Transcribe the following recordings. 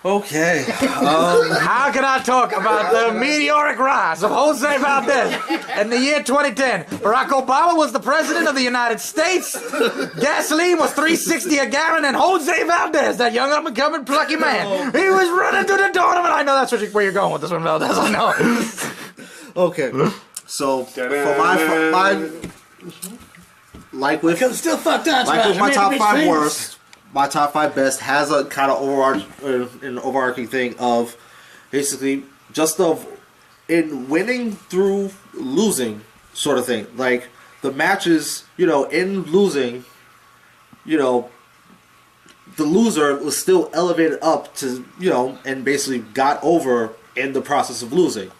Okay. How can I talk about the meteoric rise of Jose Valdez in the year 2010? Barack Obama was the president of the United States. Gasoline was $3.60 a gallon, and Jose Valdez, that young up-and-coming plucky man, he was running through the tournament. I know that's where you're going with this one, Valdez. I know. Okay. So for my like with still fucked up. like with my top 5 worst. My top 5 best has a kind of overarching thing of basically just in winning through losing sort of thing. Like the matches, in losing, the loser was still elevated up to, and basically got over in the process of losing.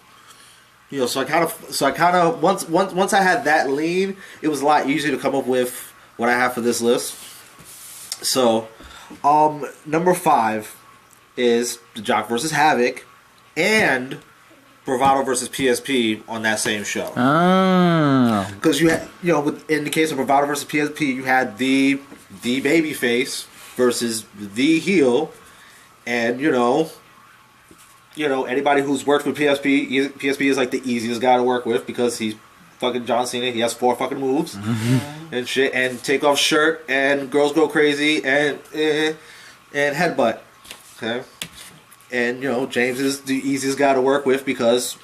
So I kind of once I had that lean, it was a lot easier to come up with what I have for this list. So, number 5 is the Jock versus Havoc and Bravado versus PSP on that same show. Oh. Because you had, in the case of Bravado versus PSP, you had the baby face versus the heel, and anybody who's worked with PSP is like the easiest guy to work with because he's fucking John Cena. He has 4 fucking moves and shit, and take off shirt, and girls go crazy, and headbutt. Okay, and James is the easiest guy to work with because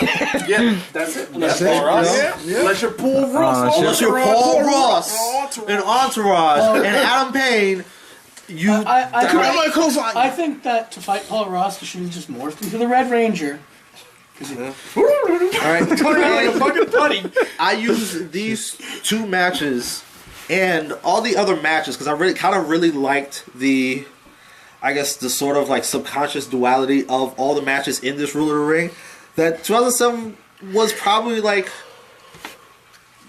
yeah, that's it. Unless you're Paul Ross, unless you're Paul Ross and Entourage and Adam Payne. I think that to fight Paul Ross, you should have just morphed into the Red Ranger. Alright, fucking putty. I use these 2 matches and all the other matches because I really liked the sort of like subconscious duality of all the matches in this Ruler of the Ring. That 2007 was probably like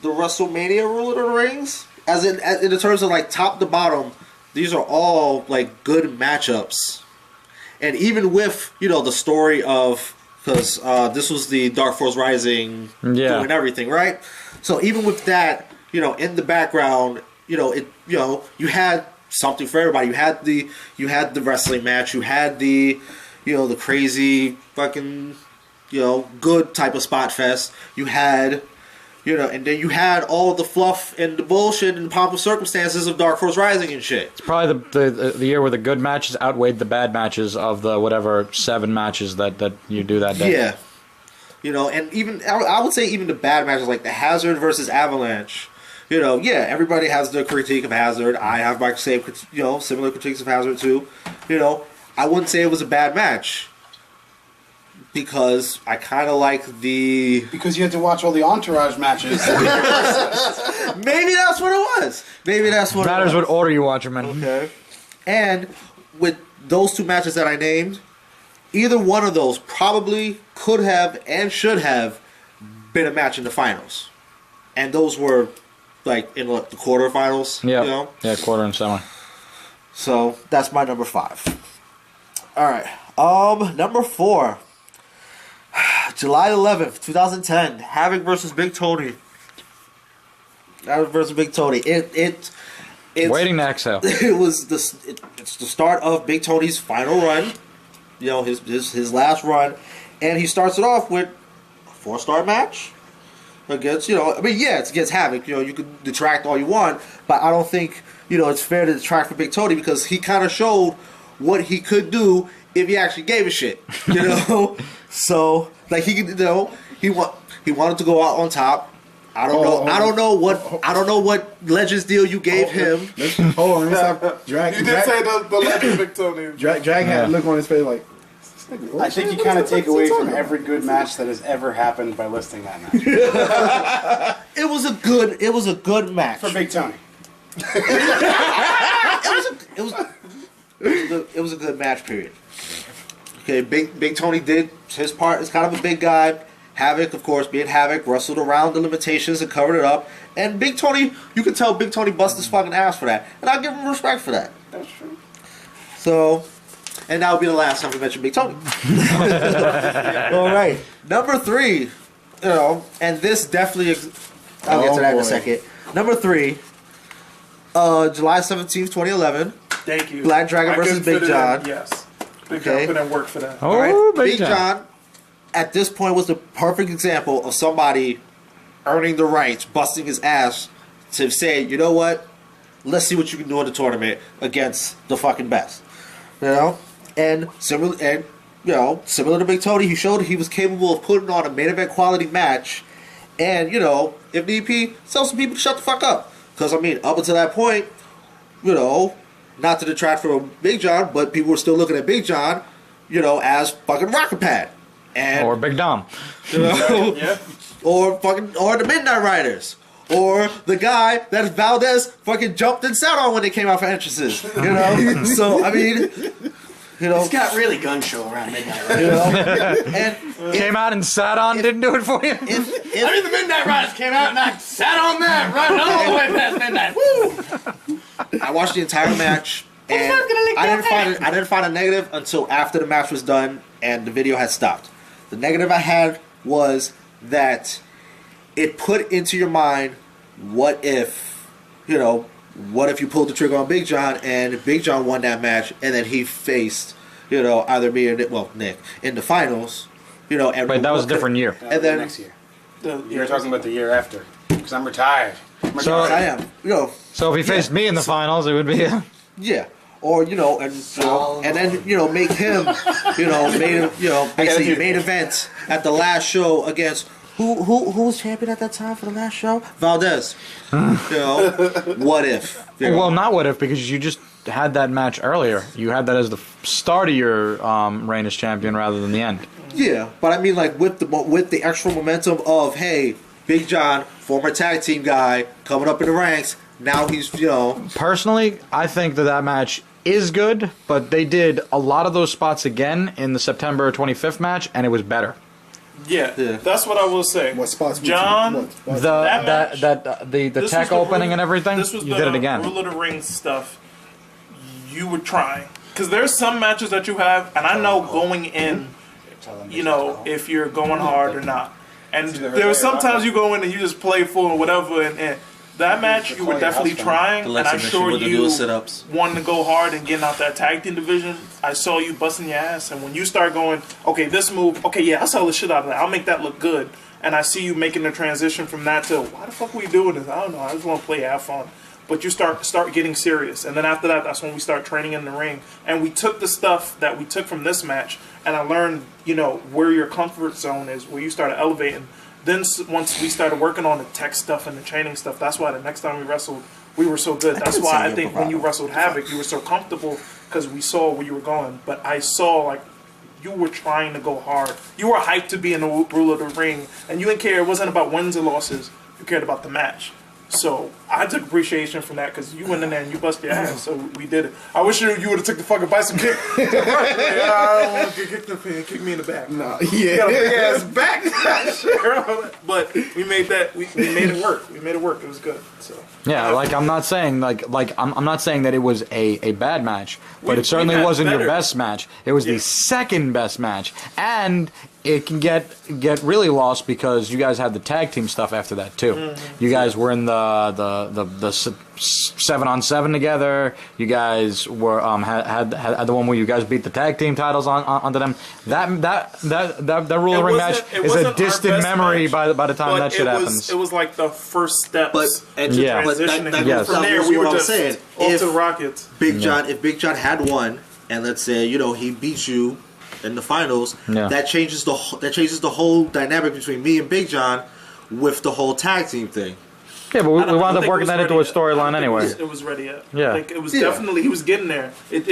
the WrestleMania Ruler of the Rings, as in terms of like top to bottom. These are all like good matchups, and even with the story of. Because this was the Dark Force Rising doing everything, right? So even with that, in the background, you had something for everybody. You had the wrestling match. You had the crazy fucking good type of spot fest. You had and then you had all the fluff and the bullshit and pomp of circumstances of Dark Force Rising and shit. It's probably the year where the good matches outweighed the bad matches of the whatever 7 matches that you do that day. Yeah. And even, I would say even the bad matches like the Hazard versus Avalanche. Everybody has their critique of Hazard. I have my same, similar critiques of Hazard too. I wouldn't say it was a bad match. Because I kind of like Because you had to watch all the Entourage matches. Maybe that's what it was. Matters what order you watch them in. Okay. And with those 2 matches that I named, either one of those probably could have and should have been a match in the finals. And those were like in the quarterfinals. Yeah. Yeah, quarter and semi. So that's my number 5. All right. Number 4. July 11th, 2010, Havoc versus Big Tony. Havoc versus Big Tony. It's waiting to exhale. It's the start of Big Tony's final run. His last run, and he starts it off with a 4-star match against it's against Havoc. You can detract all you want, but I don't think it's fair to detract from Big Tony because he kind of showed what he could do if he actually gave a shit. So like he could, he wanted to go out on top. I don't know what Legends deal you gave him. Hold on, let me stop. You did say the Legends Big Tony. Drag had a look on his face like. I think you kind of take away from every good match that has ever happened by listing that match. It was a good match for Big Tony. It was a good match. Period. Okay, Big Tony did his part. Is kind of a big guy. Havoc, of course, being Havoc, wrestled around the limitations and covered it up. And Big Tony, you can tell Big Tony bust his fucking ass for that, and I give him respect for that. That's true. So. And that will be the last time we mention Big Tony. All right. Number 3. And this definitely... I'll get to that in a second. Number 3. July 17th, 2011. Thank you. Black Dragon versus Big John. Yes. Big John put in work for that. Oh, All right, Big Big John. John, at this point, was the perfect example of somebody earning the right, busting his ass to say, you know what? Let's see what you can do in the tournament against the fucking best. You know? And similar to Big Tony, he showed he was capable of putting on a main event quality match. And, if need be, tell some people to shut the fuck up. Because, up until that point, not to detract from Big John, but people were still looking at Big John, as fucking Rocket Pad. And, Or Big Dom. Yeah. or the Midnight Riders. Or the guy that Valdez fucking jumped and sat on when they came out for entrances. So, It's got really gun show around midnight. Right? and Came out and sat on, didn't do it for you? The Midnight Riders came out and I sat on that right all the way past midnight. Woo! I watched the entire match, and I didn't find a negative until after the match was done and the video had stopped. The negative I had was that it put into your mind, what if you pulled the trigger on Big John and Big John won that match and then he faced, either me or Nick in the finals, and Wait, that was a different year. And then next year. You're talking about the year after. Because I'm retired. So I am, So if he faced me in the finals, it would be... yeah. Or and then make him basically main event at the last show against who was champion at that time for the last show? Valdez. What if? Well, not what if, because you just had that match earlier. You had that as the start of your reign as champion rather than the end. Yeah, but with the extra momentum of, hey, Big John, former tag team guy, coming up in the ranks. Now he's Personally, I think that match is good, but they did a lot of those spots again in the September 25th match, and it was better. Yeah, that's what I will say. What spots? John, The tech opening and everything. This was you did it again. Rule of the Ring stuff. You were trying, because there's some matches that you have, and I know going in, if you're going hard or not. And there were sometimes you go in and you just play full or whatever, and that match you were definitely trying, and I'm sure you wanted to go hard and getting out that tag team division. I saw you busting your ass, and when you start going, okay, this move, okay, yeah, I'll sell the shit out of that. I'll make that look good. And I see you making the transition from that to, why the fuck are we doing this? I don't know. I just want to play, have fun. But you start getting serious, and then after that, that's when we start training in the ring. And we took the stuff that we took from this match, and I learned, where your comfort zone is, where you started elevating. Then once we started working on the tech stuff and the training stuff, that's why the next time we wrestled, we were so good. That's why I think when you wrestled Havoc, you were so comfortable because we saw where you were going. But I saw, you were trying to go hard. You were hyped to be in the Rule of the Ring, and you didn't care. It wasn't about wins or losses. You cared about the match. So I took appreciation from that because you went in there and you busted your ass. So we did it. I wish you would have took the fucking bicycle kick. I don't want to kick me in the back. No, You got a big ass back. But we made that. We made it work. We made it work. It was good. So Yeah, I'm not saying I'm not saying that it was a bad match, but it certainly wasn't your best match. It was the second best match, and it can get really lost because you guys had the tag team stuff after that too. Mm-hmm. You guys were in the 7-on-7 together. You guys were had the one where you guys beat the tag team titles onto them. That Rule of the Ring match is a distant memory by the time that shit happens. It was like the first steps But transitioning. From there, we were just off to the Rockets. Big John, if Big John had won, and let's say he beat you in the finals, that changes the whole dynamic between me and Big John with the whole tag team thing. Yeah, but we wound up working that into a storyline anyway. It was ready yet. Yeah. It was definitely, he was getting there. It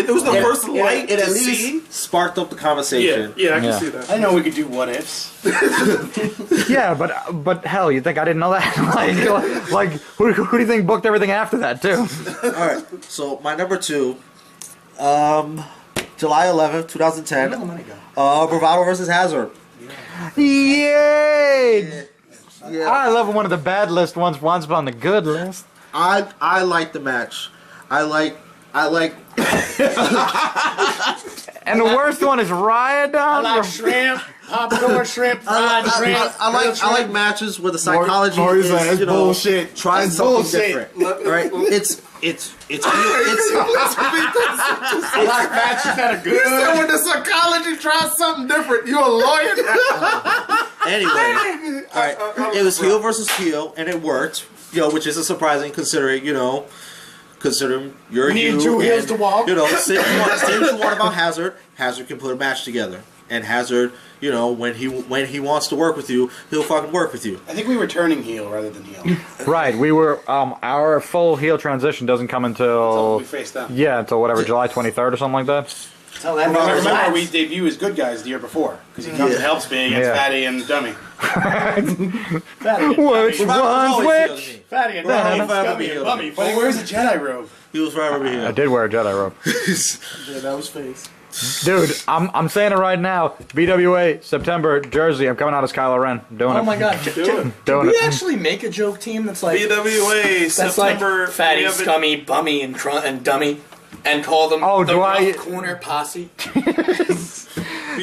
was the first light It at to least see. sparked up the conversation. Yeah, I can see that. I know we could do what ifs. Yeah, but hell, you think I didn't know that? Who do you think booked everything after that too? All right, so my number 2, July 11th, 2010, Bravado versus Hazard. Yay! Yeah. I love one of the bad list ones on the good list. I like the match. I like. And the worst one is Riot. I like shrimp, popcorn shrimp, fried shrimp. I like matches where the psychology Maurice is, like, that's you know, bullshit. trying That's something bullshit. different. Right? It's I like matches that are You said good. when the psychology tries something different, you a lawyer? anyway. All right, it was heel versus heel, and it worked. You know, which isn't surprising considering considering you're a We need heel. two heels and, to walk. You know, say what you want about Hazard. Hazard can put a match together, and Hazard, you know, when he wants to work with you, he'll fucking work with you. I think we were turning heel rather than heel. Right, we were. Our full heel transition doesn't come until We faced them. yeah, until whatever July 23rd or something like that. Tell that Remember, we debuted as good guys the year before because he comes and helps me against Yeah. Fatty and Dummy. Which one's which? Fatty and Right, Dummy, right, Scummy right, and right. Bummy. But he wears a Jedi robe. He was right over I here. did wear a Jedi robe. Yeah, that was face. Dude, I'm saying it right now. BWA, September, Jersey. I'm coming out as Kylo Ren. I'm doing it. Oh my god. Did Doing we it. actually make a joke team that's like BWA that's September. like Fatty, we have it- Scummy, Bummy, and Dummy, and call them Oh, the do Rough I- Corner Posse?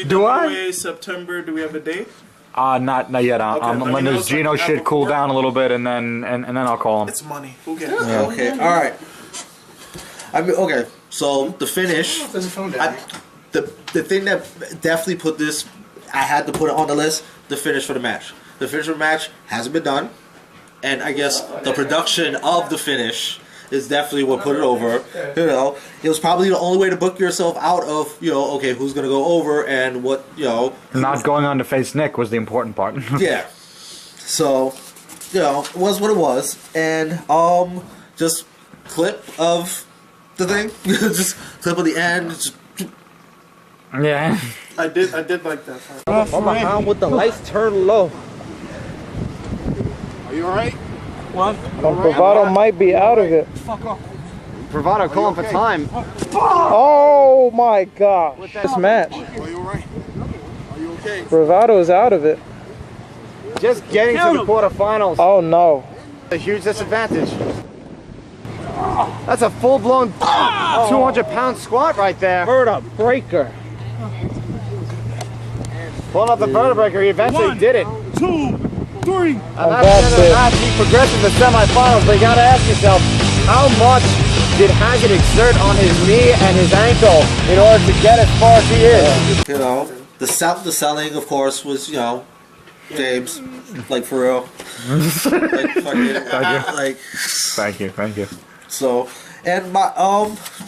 Do I? BWA September. Do we have a date? Not yet. Okay, I'm let me letting know this so I Geno can shit have cool before. down a little bit, and then I'll call him. It's money. Who cares? Yeah. Okay, all right. I mean, okay. So the finish. There's a phone down The thing that definitely put this, I had to put it on the list. The finish for the match. The finish for the match hasn't been done, and I guess the production of the finish is definitely what put it over. You know, it was probably the only way to book yourself out of, you know, okay, who's gonna go over and what, you know. Not going on to face Nick was the important part. Yeah. So, you know, it was what it was, and just clip of the thing, just clip of the end. Just, Yeah. I did like that. I'm behind with the lights turned low. Are you alright? Bravado might be out of it. Bravado calling for time. Oh my gosh. This match. Are you alright? Are you okay? Bravado's out of it. Just getting to the quarterfinals. Oh no. A huge disadvantage. That's a full-blown 200-pound squat right there. Verta breaker. Pulling up the vertebrae, he eventually did it. 2, 3. And that's the match. He progressed to the semifinals, but you gotta ask yourself, how much did Haggett exert on his knee and his ankle in order to get as far as he is? You know, the selling, of course, was, you know, James, like for real, like fucking, like. Thank you. So, and my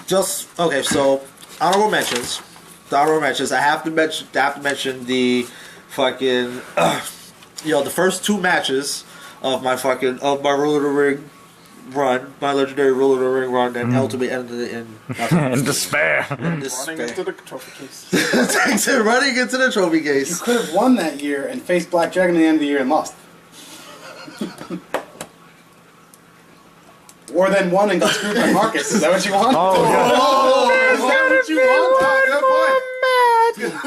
just okay. So, honorable mentions. The honorable mentions. I have to mention the fucking, you know, the first two matches of my Rule of the Ring run, my legendary Rule of the Ring run, that ultimately ended in In despair. Running into the trophy case. running into the trophy You case. could have won that year and faced Black Dragon at the end of the year and lost. Or then won and got screwed by Marcus. Is that what you want? Oh, yeah.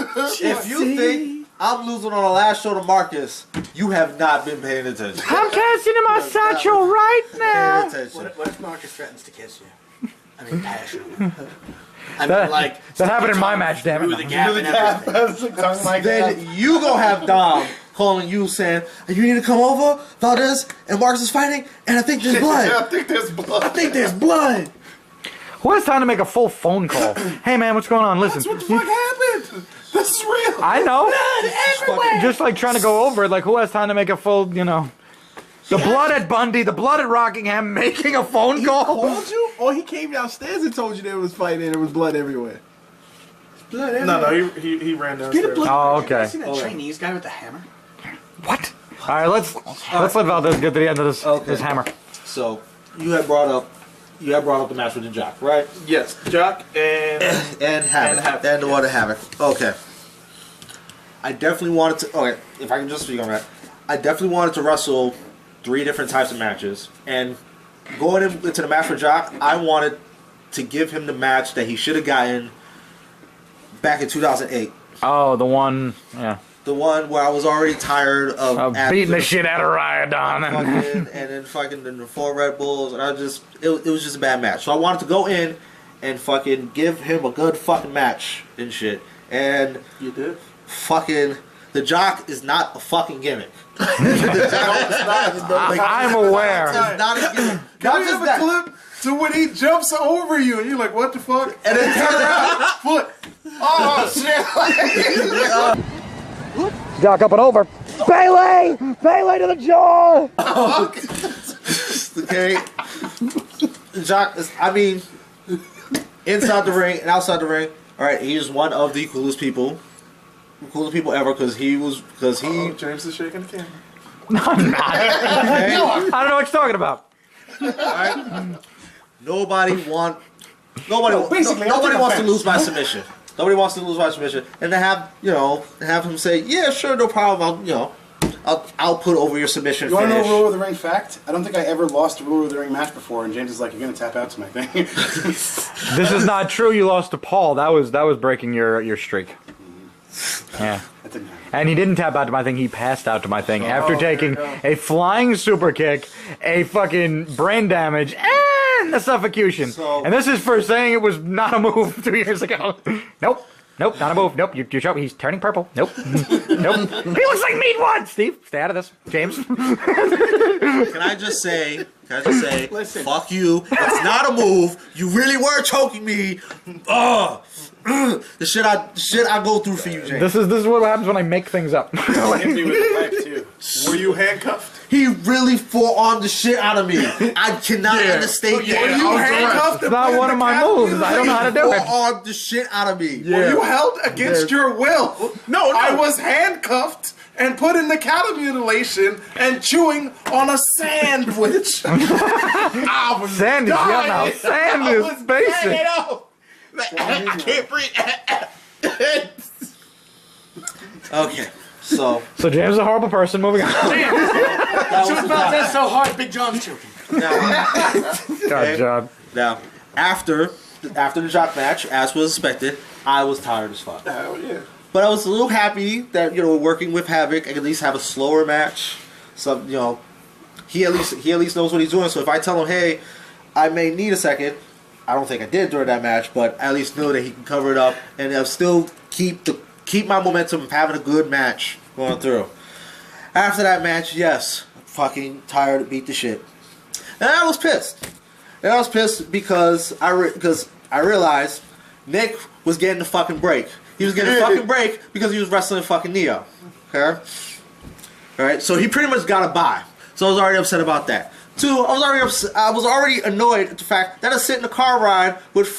If you think I'm losing on the last show to Marcus, you have not been paying attention. I'm casting in my satchel right now. Paying attention. What if Marcus threatens to kiss you? I mean, passionately. I mean, like That happened in my match, damn through the it. gap and everything. Then you gonna have Dom calling you saying, you need to come over, Valdez and Marcus is fighting, and I think there's blood. I think there's blood. I think there's blood. Who has time to make a full phone call? Hey man, what's going on? Listen. What the fuck happened? This is real. I know. Just like trying to go over it, like who has time to make a full, you know. The blood at Bundy, the blood at Rockingham, making a phone call. Told you? Or he came downstairs and told you there was fighting and there was blood everywhere. Blood everywhere. No, he ran downstairs. Oh, okay. See that Chinese guy with the hammer? What? All right, let's let Valdez get to the end of this Okay. this hammer. So you had brought up the match with the Jock, right? Yes, Jock and And Havoc. And the one to Havoc. Okay. I definitely wanted to. Okay, if I can just speak on that, I definitely wanted to wrestle 3 different types of matches. And going into the match for Jock, I wanted to give him the match that he should have gotten back in 2008. Oh, the one, yeah. The one where I was already tired of Beating the shit out of Ryodon. and then fucking the 4 Red Bulls, and it was just a bad match. So I wanted to go in and fucking give him a good fucking match and shit. And you did. fucking The Jock is not a fucking gimmick. I'm aware. It's not a gimmick. Can we have a clip to when he jumps over you and you're like, what the fuck? And then turn around, foot. Oh, shit. Jock up and over. Bailey! Bailey to the jaw! Okay. Jock is, I mean, inside the ring and outside the ring, alright, he is one of the coolest people ever because he. James is shaking the camera. No, I'm not. Okay? I don't know what you're talking about. Alright? Nobody wants to lose by submission. Nobody wants to lose by submission. And to have him say, yeah, sure, no problem, I'll put over your submission. You want to know a Rule of the Ring fact? I don't think I ever lost a Rule of the Ring match before, and James is like, "You're gonna tap out to my thing." This is not true. You lost to Paul. That was breaking your streak. Yeah. That didn't happen. And he didn't tap out to my thing. He passed out to my thing after taking a flying super kick, a fucking brain damage, and a suffocation. And this is for saying it was not a move 2 years ago. Nope. Nope, not a move. Nope, you're showing he's turning purple. Nope. Nope. He looks like Meat One! Steve, stay out of this. James. Can I just say, listen. Fuck you. It's not a move. You really were choking me. The shit I go through for you, James. This is what happens when I make things up. Hit me with a pipe too. Were you handcuffed? He really forearmed the shit out of me. I cannot understate that. Were you handcuffed? It's not one of my moves. I don't know how to do it. Forearmed the shit out of me. Were you held against your will? No. I was handcuffed and put in the cattle mutilation and chewing on a sandwich. I was Sand is dying. now. Sand is basic. I can't breathe. Okay, so James is a horrible person. Moving on. Shoot about this so hard, Big John's choking. God, John. now after the Jock match, as was expected, I was tired as fuck. Hell yeah. But I was a little happy that working with Havoc, I could at least have a slower match. So he at least knows what he's doing. So if I tell him, hey, I may need a second, I don't think I did during that match, but I at least know that he can cover it up and I'll still keep my momentum of having a good match going through. After that match, yes, I'm fucking tired, beat the shit, and I was pissed. And I was pissed because I realized Nick was getting the fucking break. He was getting a fucking break because he was wrestling fucking Neo. Okay? Alright, so he pretty much got a bye. So I was already upset about that. Two, I was already annoyed at the fact that I sit in the car ride with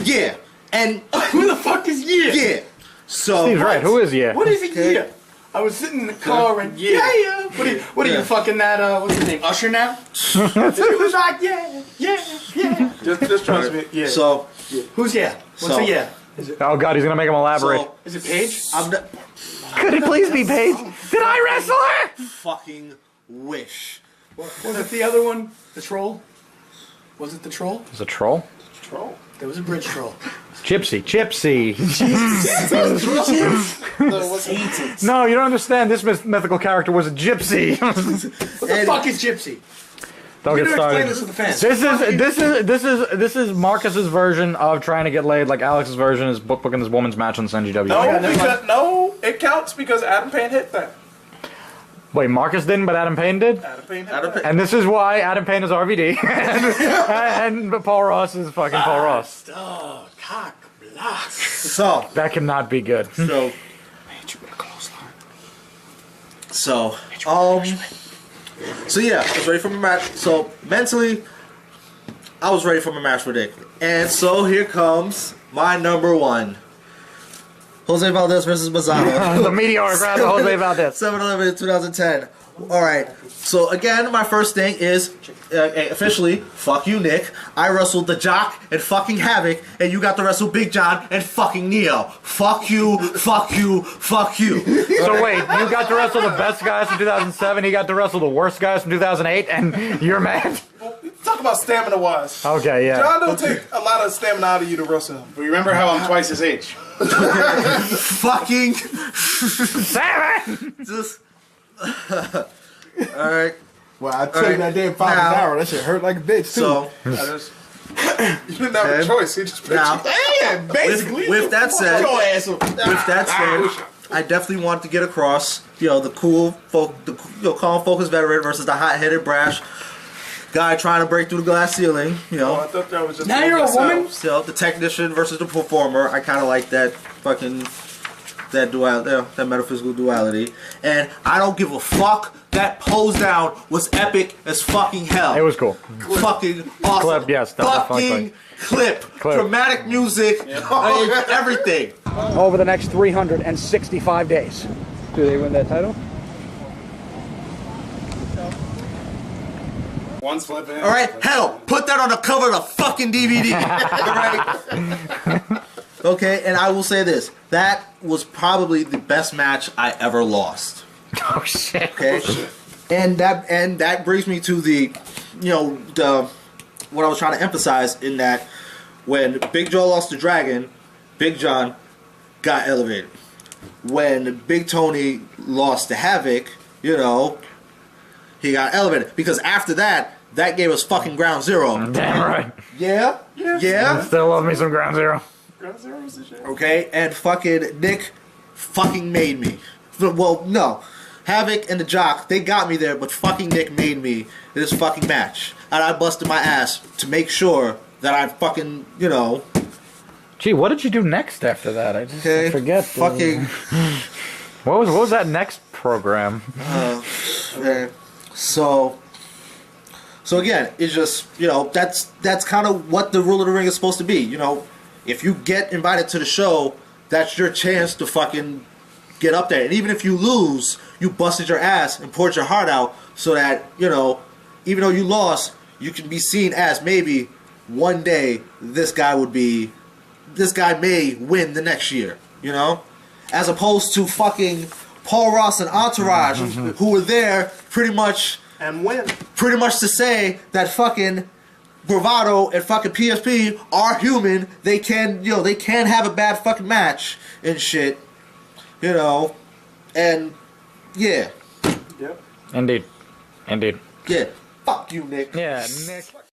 yeah. And Who the fuck is yeah? yeah. So Steve's right. Who is yeah? What is it yeah? I was sitting in the car and yeah. What are you fucking that what's his name? Usher now? He was like yeah. Just trust me. Yeah. So Who's yeah? What's the yeah? Oh God, he's gonna make him elaborate. So Is it Paige? Could it please be Paige? Did I wrestle her? fucking wish. Was it the other one? The troll? Was it the troll? It's a troll. Troll. There was a bridge troll. Gypsy. No, you don't understand. This mythical character was a gypsy. What the fuck is Gypsy? Don't get Explain started. this to the fans. This is Marcus's version of trying to get laid, like Alex's version is booking this woman's match on NGW. No, it counts because Adam Payne hit that. Wait, Marcus didn't, but Adam Payne did? Adam Payne hit that. And this is why Adam Payne is RVD. and Paul Ross is fucking Paul Ross. Oh, cock block. So That cannot be good. So yeah, I was ready for my match. So mentally, I was ready for my match with Nick. And so here comes my number one. Jose Valdez versus Mazzano. The meteoric round of Jose Valdez. 7/11, 2010. Alright, so again, my first thing is, officially, fuck you, Nick. I wrestled the Jock and fucking Havoc, and you got to wrestle Big John and fucking Neo. Fuck you, fuck you, fuck you. So wait, you got to wrestle the best guys from 2007, he got to wrestle the worst guys from 2008, and you're mad? Talk about stamina wise. Okay, yeah. John don't take a lot of stamina out of you to wrestle him. But remember how I'm twice his age. Fucking. Seven! Just. Alright. Well, I tell you that damn 5 hour, that shit hurt like a bitch too. So, You didn't have a choice. He just picked now, you. Damn, basically. with that said, your ass up. with that said, I definitely wanted to get across, the cool, calm, focused veteran versus the hot-headed, brash guy trying to break through the glass ceiling. I thought that was just Now you're a woman? The technician versus the performer. I kind of like that that metaphysical duality. And I don't give a fuck. That pose down was epic as fucking hell. It was cool. Fucking awesome. Clip, yes, definitely fucking clip. Dramatic music. Everything. Over the next 365 days. Do they win that title? One's flipping. All right, hell, put that on the cover of the fucking DVD. All right. Okay, and I will say this: that was probably the best match I ever lost. Oh shit. Okay, and that brings me to the what I was trying to emphasize in that when Big Joe lost to Dragon, Big John got elevated. When Big Tony lost to Havoc, he got elevated because after that gave us fucking Ground Zero. Damn right. Yeah. Still love me some Ground Zero. Ground Zero was the shit. Okay, and fucking Nick fucking made me. Well, no. Havoc and the Jock, they got me there, but fucking Nick made me in this fucking match. And I busted my ass to make sure that I fucking, Gee, what did you do next after that? I just forget. Fucking. What was that next program? So again, it's just, that's kind of what the rule of the ring is supposed to be. If you get invited to the show, that's your chance to fucking get up there. And even if you lose, you busted your ass and poured your heart out so that, even though you lost, you can be seen as maybe one day this guy may win the next year, As opposed to fucking Paul Ross and Entourage who were there pretty much to say that fucking Bravado and fucking PSP are human. They can have a bad fucking match and shit. And yeah. Yep. Indeed. Yeah. Fuck you, Nick. Yeah, Nick.